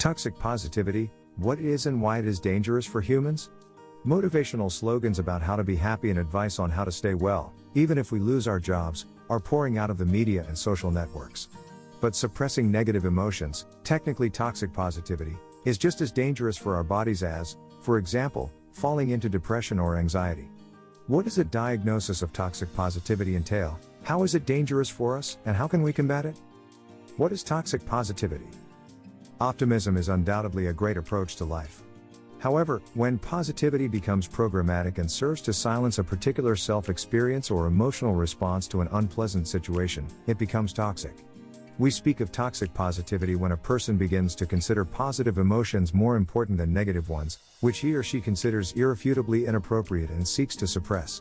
Toxic positivity, what it is and why it is dangerous for humans? Motivational slogans about how to be happy and advice on how to stay well, even if we lose our jobs, are pouring out of the media and social networks. But suppressing negative emotions, technically toxic positivity, is just as dangerous for our bodies as, for example, falling into depression or anxiety. What does a diagnosis of toxic positivity entail? How is it dangerous for us, and how can we combat it? What is toxic positivity? Optimism is undoubtedly a great approach to life. However, when positivity becomes programmatic and serves to silence a particular self-experience or emotional response to an unpleasant situation, it becomes toxic. We speak of toxic positivity when a person begins to consider positive emotions more important than negative ones, which he or she considers irrefutably inappropriate and seeks to suppress.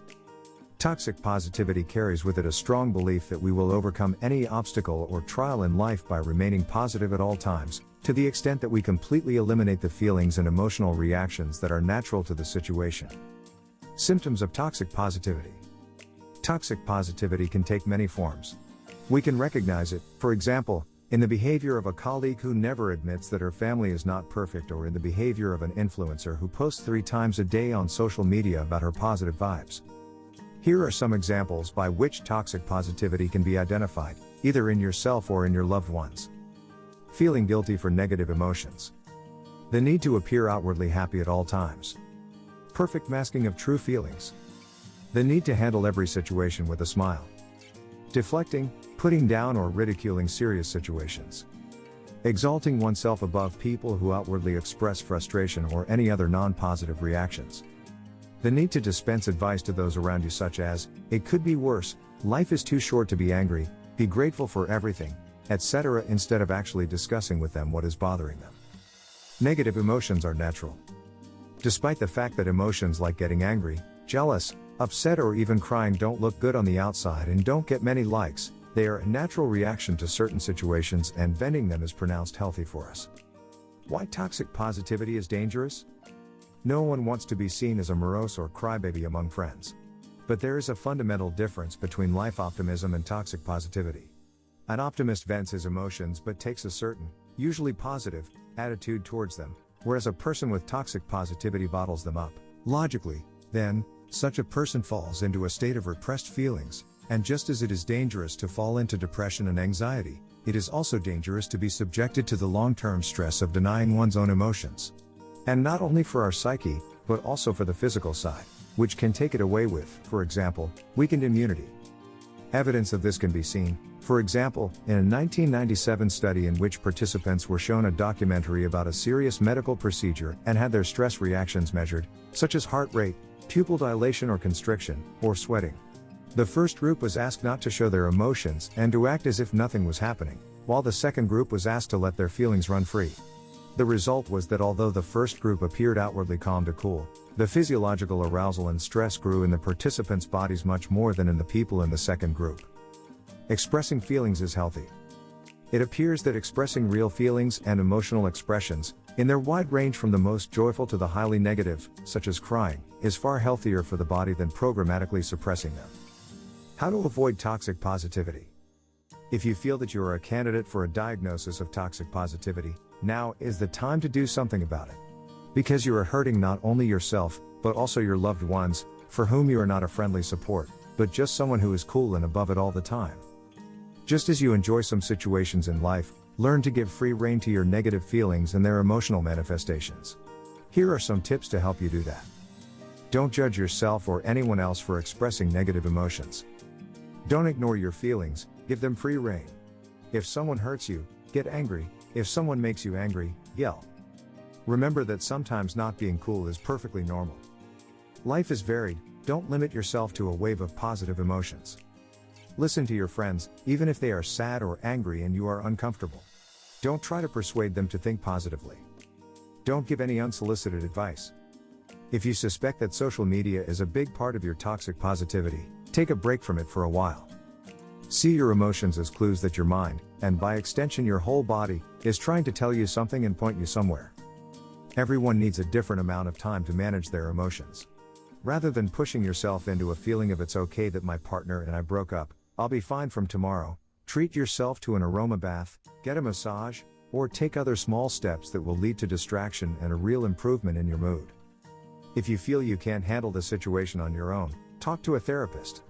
Toxic positivity carries with it a strong belief that we will overcome any obstacle or trial in life by remaining positive at all times, to the extent that we completely eliminate the feelings and emotional reactions that are natural to the situation. Symptoms of toxic positivity. Toxic positivity can take many forms. We can recognize it, for example, in the behavior of a colleague who never admits that her family is not perfect, or in the behavior of an influencer who posts 3 times a day on social media about her positive vibes. Here are some examples by which toxic positivity can be identified, either in yourself or in your loved ones. Feeling guilty for negative emotions. The need to appear outwardly happy at all times. Perfect masking of true feelings. The need to handle every situation with a smile. Deflecting, putting down or ridiculing serious situations. Exalting oneself above people who outwardly express frustration or any other non-positive reactions. The need to dispense advice to those around you, such as, "It could be worse, life is too short to be angry, be grateful for everything," etc., instead of actually discussing with them what is bothering them. Negative emotions are natural. Despite the fact that emotions like getting angry, jealous, upset, or even crying don't look good on the outside and don't get many likes, they are a natural reaction to certain situations, and venting them is pronounced healthy for us. Why toxic positivity is dangerous? No one wants to be seen as a morose or crybaby among friends. But there is a fundamental difference between life optimism and toxic positivity. An optimist vents his emotions but takes a certain, usually positive, attitude towards them, whereas a person with toxic positivity bottles them up. Logically, then, such a person falls into a state of repressed feelings, and just as it is dangerous to fall into depression and anxiety, it is also dangerous to be subjected to the long-term stress of denying one's own emotions. And not only for our psyche, but also for the physical side, which can take it away with, for example, weakened immunity. Evidence of this can be seen, for example, in a 1997 study in which participants were shown a documentary about a serious medical procedure and had their stress reactions measured, such as heart rate, pupil dilation or constriction, or sweating. The first group was asked not to show their emotions and to act as if nothing was happening, while the second group was asked to let their feelings run free. The result was that although the first group appeared outwardly calm to cool, the physiological arousal and stress grew in the participants' bodies much more than in the people in the second group. Expressing feelings is healthy. It appears that expressing real feelings and emotional expressions, in their wide range from the most joyful to the highly negative, such as crying, is far healthier for the body than programmatically suppressing them. How to avoid toxic positivity. If you feel that you are a candidate for a diagnosis of toxic positivity, now is the time to do something about it. Because you are hurting not only yourself, but also your loved ones, for whom you are not a friendly support, but just someone who is cool and above it all the time. Just as you enjoy some situations in life, learn to give free rein to your negative feelings and their emotional manifestations. Here are some tips to help you do that. Don't judge yourself or anyone else for expressing negative emotions. Don't ignore your feelings, give them free rein. If someone hurts you, get angry. If someone makes you angry, yell. Remember that sometimes not being cool is perfectly normal. Life is varied, don't limit yourself to a wave of positive emotions. Listen to your friends, even if they are sad or angry and you are uncomfortable. Don't try to persuade them to think positively. Don't give any unsolicited advice. If you suspect that social media is a big part of your toxic positivity, take a break from it for a while. See your emotions as clues that your mind, and by extension your whole body, is trying to tell you something and point you somewhere. Everyone needs a different amount of time to manage their emotions. Rather than pushing yourself into a feeling of "it's okay that my partner and I broke up, I'll be fine from tomorrow," treat yourself to an aroma bath, get a massage, or take other small steps that will lead to distraction and a real improvement in your mood. If you feel you can't handle the situation on your own, talk to a therapist.